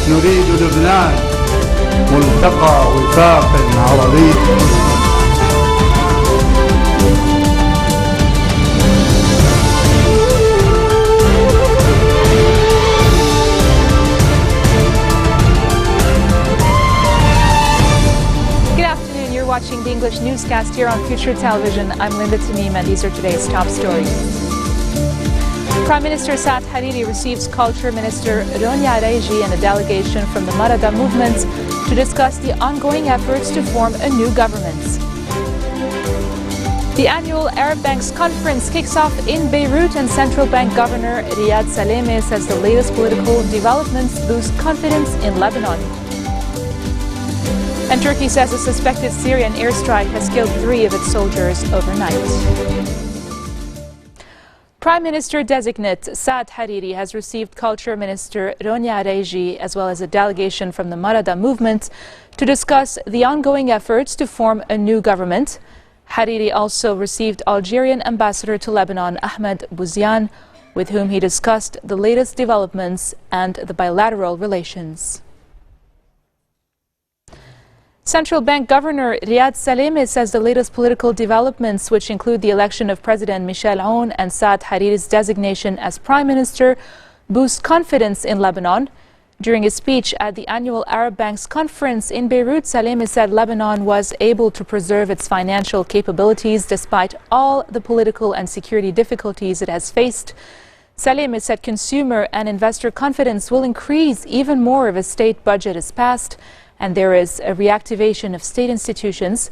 نريد لبنان ملتقى وفاق عربي. Watching the English newscast here on Future Television. I'm Linda Tamim and these are today's top stories. Prime Minister Saad Hariri receives Culture Minister Ronya Reji and a delegation from the Marada movement to discuss the ongoing efforts to form a new government. The annual Arab Banks conference kicks off in Beirut and Central Bank Governor Riyad Salameh says the latest political developments boost confidence in Lebanon. And Turkey says a suspected Syrian airstrike has killed 3 of its soldiers overnight. Prime Minister-designate Saad Hariri has received Culture Minister Ronya Reji as well as a delegation from the Marada movement to discuss the ongoing efforts to form a new government. Hariri also received Algerian Ambassador to Lebanon Ahmed Bouziane, with whom he discussed the latest developments and the bilateral relations. Central Bank Governor Riyad Salameh says the latest political developments, which include the election of President Michel Aoun and Saad Hariri's designation as Prime Minister, boost confidence in Lebanon. During a speech at the annual Arab Banks conference in Beirut, Salameh said Lebanon was able to preserve its financial capabilities despite all the political and security difficulties it has faced. Salameh said consumer and investor confidence will increase even more if a state budget is passed and there is a reactivation of state institutions.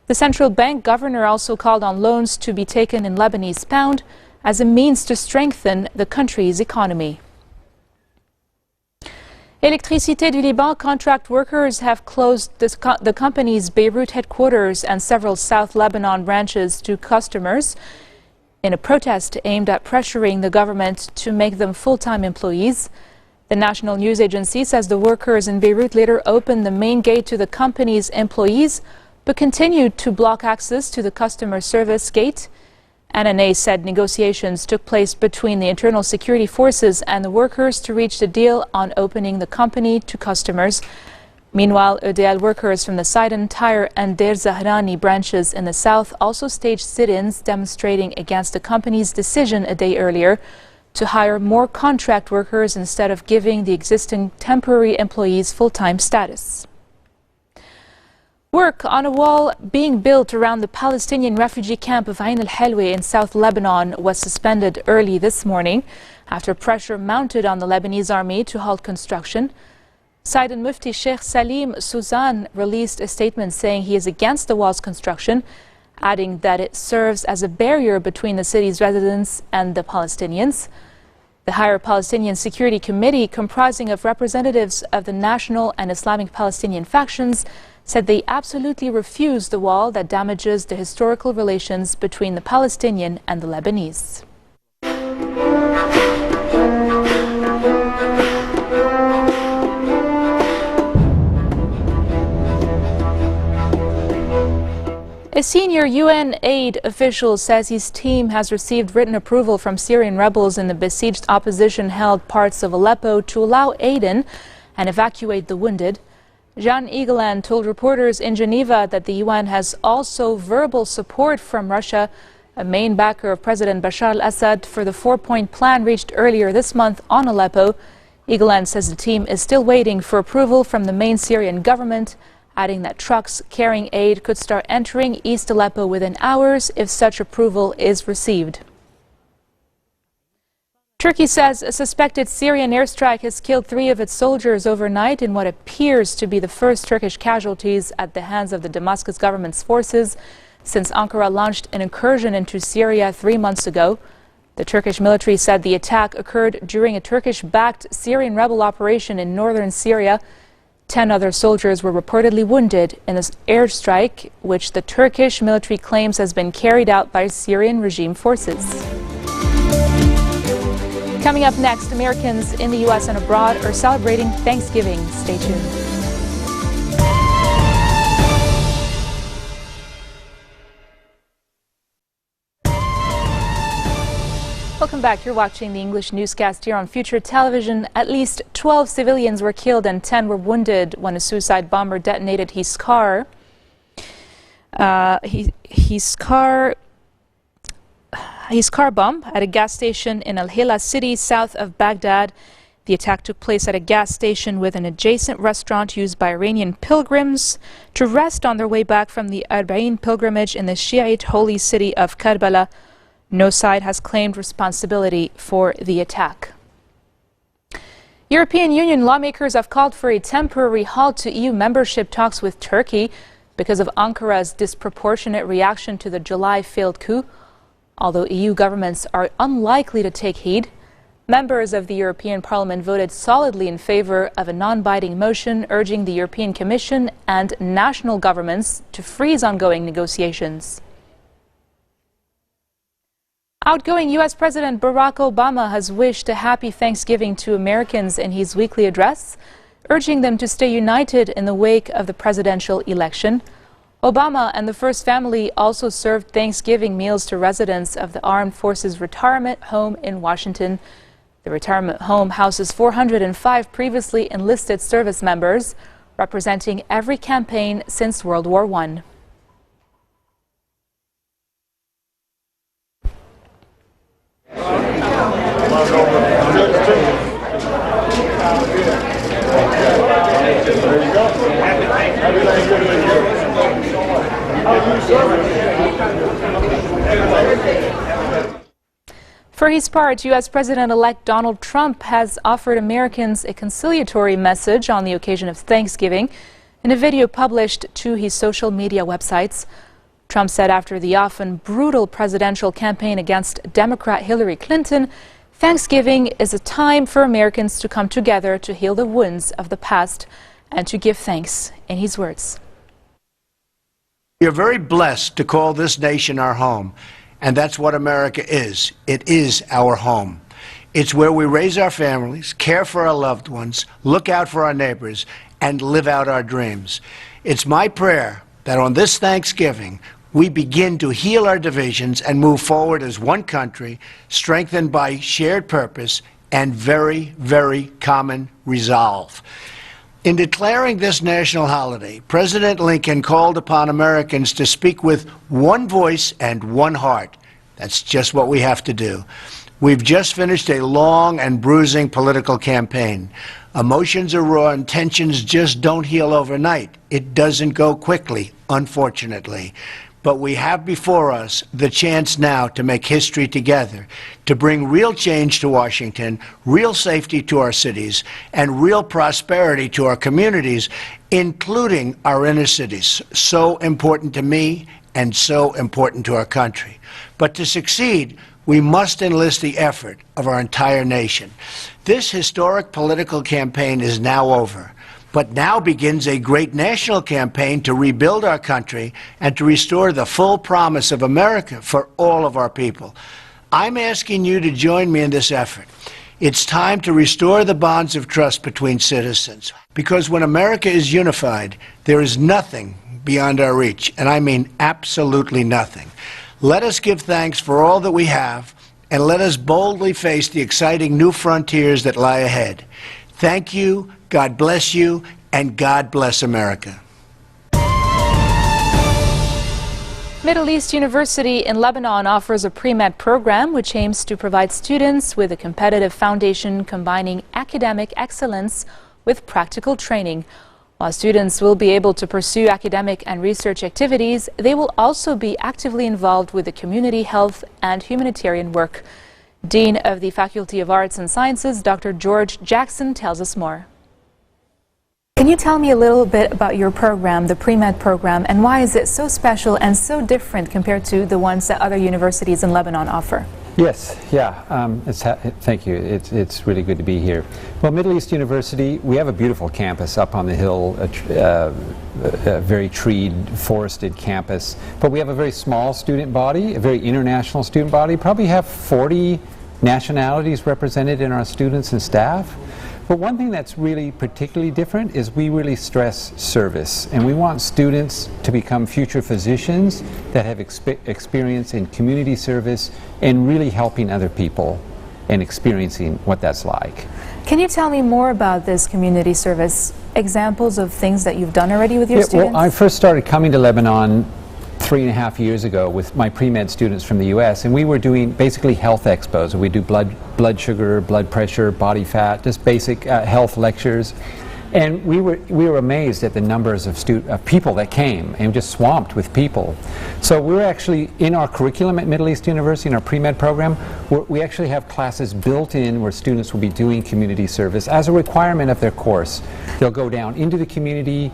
The central bank governor also called on loans to be taken in Lebanese pound as a means to strengthen the country's economy. Électricité du Liban contract workers have closed the company's Beirut headquarters and several South Lebanon branches to customers in a protest aimed at pressuring the government to make them full-time employees. The national news agency says the workers in Beirut later opened the main gate to the company's employees, but continued to block access to the customer service gate. NNA said negotiations took place between the internal security forces and the workers to reach the deal on opening the company to customers. Meanwhile, EDL workers from the Sidon, Tyre and Deir Zahrani branches in the south also staged sit-ins demonstrating against the company's decision a day earlier to hire more contract workers instead of giving the existing temporary employees full-time status. Work on a wall being built around the Palestinian refugee camp of Ain al-Halwi in South Lebanon was suspended early this morning after pressure mounted on the Lebanese army to halt construction. Sidon Mufti Sheikh Salim Suzan released a statement saying he is against the wall's construction, adding that it serves as a barrier between the city's residents and the Palestinians. The Higher Palestinian Security Committee, comprising of representatives of the national and Islamic Palestinian factions, said they absolutely refuse the wall that damages the historical relations between the Palestinian and the Lebanese. A senior UN aid official says his team has received written approval from Syrian rebels in the besieged opposition-held parts of Aleppo to allow aid in and evacuate the wounded. Jean Egeland told reporters in Geneva that the UN has also verbal support from Russia, a main backer of President Bashar al-Assad, for the 4-point plan reached earlier this month on Aleppo. Egeland says the team is still waiting for approval from the main Syrian government, adding that trucks carrying aid could start entering East Aleppo within hours if such approval is received. Turkey says a suspected Syrian airstrike has killed 3 of its soldiers overnight in what appears to be the first Turkish casualties at the hands of the Damascus government's forces since Ankara launched an incursion into Syria 3 months ago. The Turkish military said the attack occurred during a Turkish-backed Syrian rebel operation in northern Syria. 10 other soldiers were reportedly wounded in this airstrike, which the Turkish military claims has been carried out by Syrian regime forces. Coming up next, Americans in the U.S. and abroad are celebrating Thanksgiving. Stay tuned. Welcome back. You're watching the English newscast here on Future Television. At least 12 civilians were killed and 10 were wounded when a suicide bomber detonated his car. His car bomb at a gas station in Al Hila city south of Baghdad. The attack took place at a gas station with an adjacent restaurant used by Iranian pilgrims to rest on their way back from the Arba'in pilgrimage in the Shiite holy city of Karbala. No side has claimed responsibility for the attack. European Union lawmakers have called for a temporary halt to EU membership talks with Turkey because of Ankara's disproportionate reaction to the July failed coup. Although EU governments are unlikely to take heed, members of the European Parliament voted solidly in favor of a non-binding motion urging the European Commission and national governments to freeze ongoing negotiations. Outgoing U.S. President Barack Obama has wished a happy Thanksgiving to Americans in his weekly address, urging them to stay united in the wake of the presidential election. Obama and the First Family also served Thanksgiving meals to residents of the Armed Forces Retirement Home in Washington. The retirement home houses 405 previously enlisted service members, representing every campaign since World War I. For his part, U.S. President-elect Donald Trump has offered Americans a conciliatory message on the occasion of Thanksgiving in a video published to his social media websites. Trump said after the often brutal presidential campaign against Democrat Hillary Clinton, Thanksgiving is a time for Americans to come together to heal the wounds of the past and to give thanks. In his words, "We are very blessed to call this nation our home, and that's what America is. It is our home. It's where we raise our families, care for our loved ones, look out for our neighbors, and live out our dreams. It's my prayer that on this Thanksgiving, we begin to heal our divisions and move forward as one country, strengthened by shared purpose and very, very common resolve." In declaring this national holiday, President Lincoln called upon Americans to speak with one voice and one heart. That's just what we have to do. We've just finished a long and bruising political campaign. Emotions are raw and tensions just don't heal overnight. It doesn't go quickly, unfortunately. But we have before us the chance now to make history together, to bring real change to Washington, real safety to our cities, and real prosperity to our communities, including our inner cities. So important to me and so important to our country. But to succeed, we must enlist the effort of our entire nation. This historic political campaign is now over. But now begins a great national campaign to rebuild our country and to restore the full promise of America for all of our people. I'm asking you to join me in this effort. It's time to restore the bonds of trust between citizens, because when America is unified, there is nothing beyond our reach, and I mean absolutely nothing. Let us give thanks for all that we have, and let us boldly face the exciting new frontiers that lie ahead. Thank you. God bless you, and God bless America. Middle East University in Lebanon offers a pre-med program which aims to provide students with a competitive foundation combining academic excellence with practical training. While students will be able to pursue academic and research activities, they will also be actively involved with the community health and humanitarian work. Dean of the Faculty of Arts and Sciences, Dr. George Jackson, tells us more. Can you tell me a little bit about your program, the pre-med program, and why is it so special and so different compared to the ones that other universities in Lebanon offer? Yes, thank you. It's really good to be here. Well, Middle East University, we have a beautiful campus up on the hill, a very treed, forested campus, but we have a very small student body, a very international student body, probably have 40 nationalities represented in our students and staff. But one thing that's really particularly different is we really stress service, and we want students to become future physicians that have experience in community service and really helping other people and experiencing what that's like. Can you tell me more about this community service? Examples of things that you've done already with your students? Well, I first started coming to Lebanon 3.5 years ago with my pre-med students from the US, and we were doing basically health expos. We do blood sugar, blood pressure, body fat, just basic health lectures. And we were amazed at the numbers of people that came, and just swamped with people. So we're actually, in our curriculum at Middle East University, in our pre-med program, we actually have classes built in where students will be doing community service as a requirement of their course. They'll go down into the community,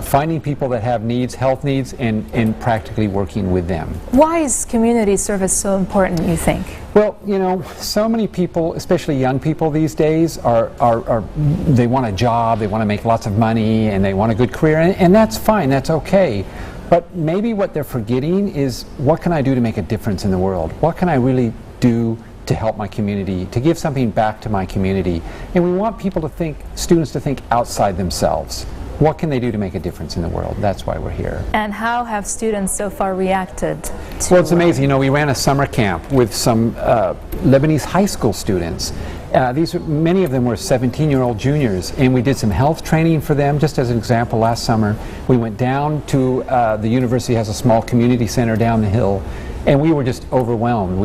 finding people that have needs, health needs, and practically working with them. Why is community service so important, you think? Well, you know, so many people, especially young people these days, they want a job, they want to make lots of money, and they want a good career, and that's fine, that's okay. But maybe what they're forgetting is, what can I do to make a difference in the world? What can I really do to help my community, to give something back to my community? And we want people to think, students to think outside themselves. What can they do to make a difference in the world? That's why we're here. And how have students so far reacted to Well, it's amazing. You know, we ran a summer camp with some Lebanese high school students. Many of them were 17-year-old juniors, and we did some health training for them. Just as an example, last summer we went down to the university has a small community center down the hill, and we were just overwhelmed.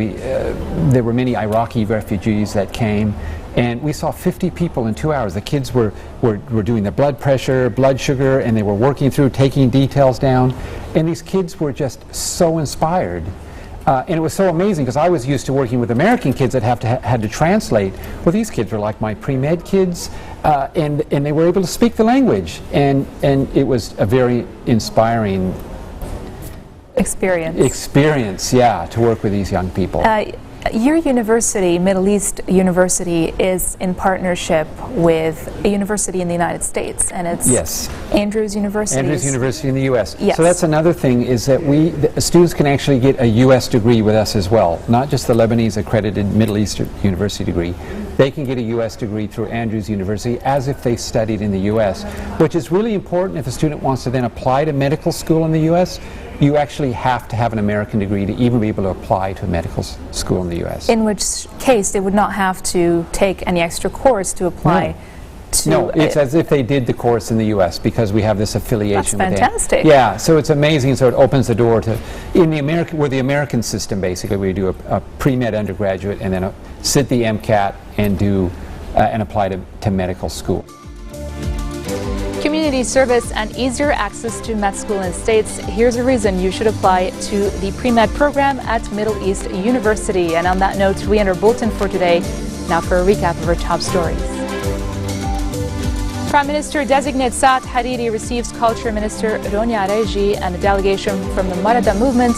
There were many Iraqi refugees that came, and we saw 50 people in 2 hours. The kids were doing their blood pressure, blood sugar, and they were working through, taking details down. And these kids were just so inspired. And it was so amazing, because I was used to working with American kids that had to translate. Well, these kids were like my pre-med kids, and they were able to speak the language. And it was a very inspiring experience, yeah, to work with these young people. Your university, Middle East University, is in partnership with a university in the United States, and it's yes. Andrews University. Andrews University in the U.S. Yes. So that's another thing, is that the students can actually get a U.S. degree with us as well, not just the Lebanese accredited Middle East University degree. They can get a U.S. degree through Andrews University as if they studied in the U.S., which is really important if a student wants to then apply to medical school in the U.S. You actually have to have an American degree to even be able to apply to a medical school in the U.S. In which case they would not have to take any extra course to apply to... No, it's as if they did the course in the U.S. because we have this affiliation with them. That's fantastic. Yeah, so it's amazing. So it opens the door to... We're the American system, basically. We do a pre-med undergraduate and then sit the MCAT and do and apply to medical school. Community service and easier access to med school in the States. Here's a reason you should apply to the pre-med program at Middle East University. And on that note, we end our bulletin for today. Now for a recap of our top stories. Prime Minister-designate Saad Hariri receives Culture Minister Roni Areji and a delegation from the Marada movement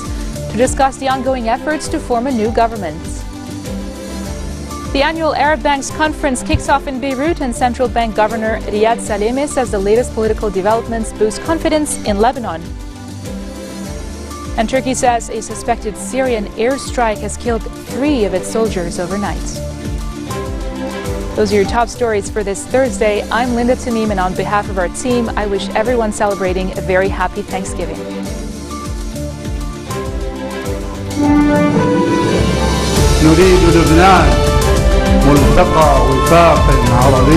to discuss the ongoing efforts to form a new government. The annual Arab Banks Conference kicks off in Beirut, and Central Bank Governor Riyad Salameh says the latest political developments boost confidence in Lebanon. And Turkey says a suspected Syrian airstrike has killed 3 of its soldiers overnight. Those are your top stories for this Thursday. I'm Linda Tamim, and on behalf of our team, I wish everyone celebrating a very happy Thanksgiving. نريد لبنان ملتقى وفاق عربي